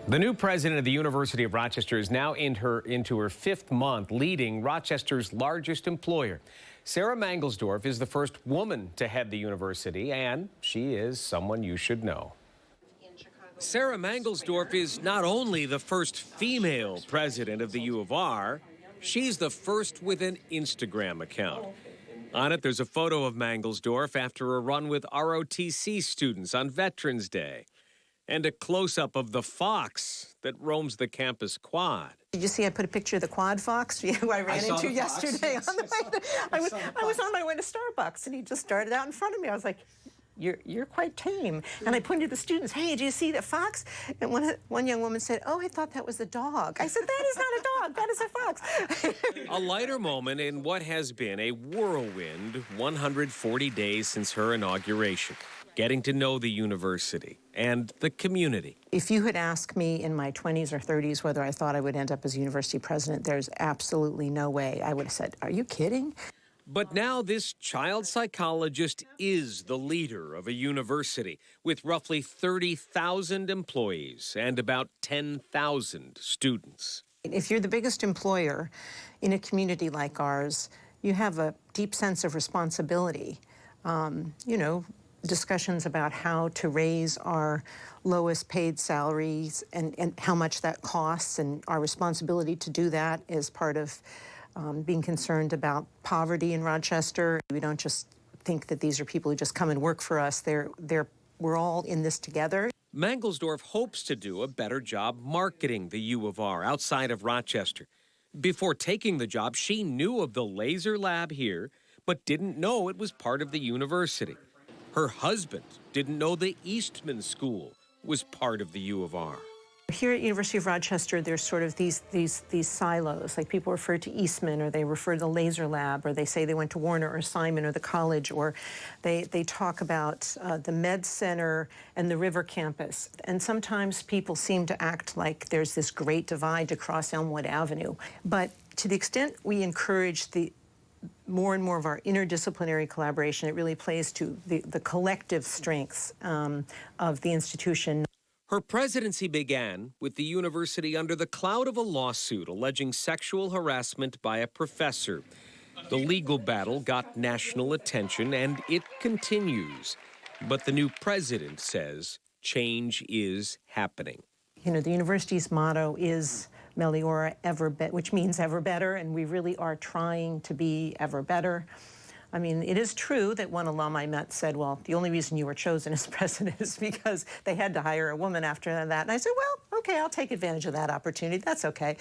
The new president of the University of Rochester is now into her fifth month leading Rochester's largest employer. Sarah Mangelsdorf is the first woman to head the university, and she is someone you should know. Sarah Mangelsdorf is not only the first female president of the U of R, she's the first with an Instagram account. On it, there's a photo of Mangelsdorf after a run with ROTC students on Veterans Day, and a close-up of the fox that roams the campus quad. Did you see I put a picture of the quad fox who I ran into yesterday on the way I was on my way to Starbucks, and he just started out in front of me. I was like, you're quite tame. And I pointed to the students, hey, do you see the fox? And one young woman said, oh, I thought that was a dog. I said, that is not a dog, that is a fox. A lighter moment in what has been a whirlwind 140 days since her inauguration. Getting to know the university and the community. If you had asked me in my 20s or 30s whether I thought I would end up as university president, there's absolutely no way. I would have said, are you kidding? But now this child psychologist is the leader of a university with roughly 30,000 employees and about 10,000 students. If you're the biggest employer in a community like ours, you have a deep sense of responsibility. Discussions about how to raise our lowest paid salaries and how much that costs, and our responsibility to do that is part of being concerned about poverty in Rochester. We don't just think that these are people who just come and work for us. We're all in this together. Mangelsdorf hopes to do a better job marketing the U of R outside of Rochester. Before taking the job, she knew of the laser lab here, but didn't know it was part of the university. Her husband didn't know the Eastman School was part of the U of R. Here at University of Rochester, there's sort of these silos. Like, people refer to Eastman, or they refer to the laser lab, or they say they went to Warner or Simon or the college, or they talk about the Med Center and the River Campus. And sometimes people seem to act like there's this great divide to cross Elmwood Avenue. But to the extent we encourage more and more of our interdisciplinary collaboration, it really plays to the collective strengths of the institution. Her presidency began with the university under the cloud of a lawsuit alleging sexual harassment by a professor. The legal battle got national attention, and it continues. But the new president says change is happening. You know, the university's motto is Meliora, which means ever better, and we really are trying to be ever better. I mean, it is true that one alum I met said, well, the only reason you were chosen as president is because they had to hire a woman after that. And I said, well, okay, I'll take advantage of that opportunity. That's okay.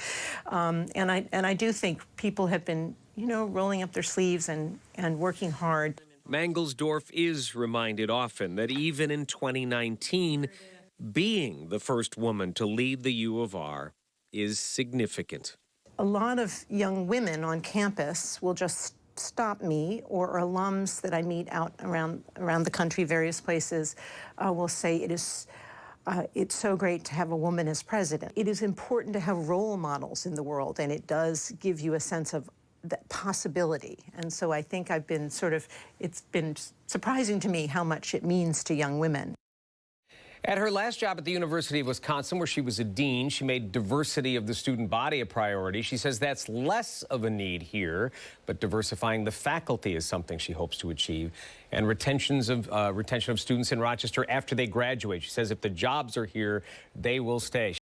And I do think people have been, rolling up their sleeves and working hard. Mangelsdorf is reminded often that even in 2019, being the first woman to lead the U of R is significant. A lot of young women on campus will just stop me, or alums that I meet out around the country, various places, will say it's so great to have a woman as president. It is important to have role models in the world, and it does give you a sense of that possibility. And so I think it's been surprising to me how much it means to young women. At her last job at the University of Wisconsin, where she was a dean, she made diversity of the student body a priority. She says that's less of a need here, but diversifying the faculty is something she hopes to achieve. And retention of students in Rochester after they graduate. She says if the jobs are here, they will stay.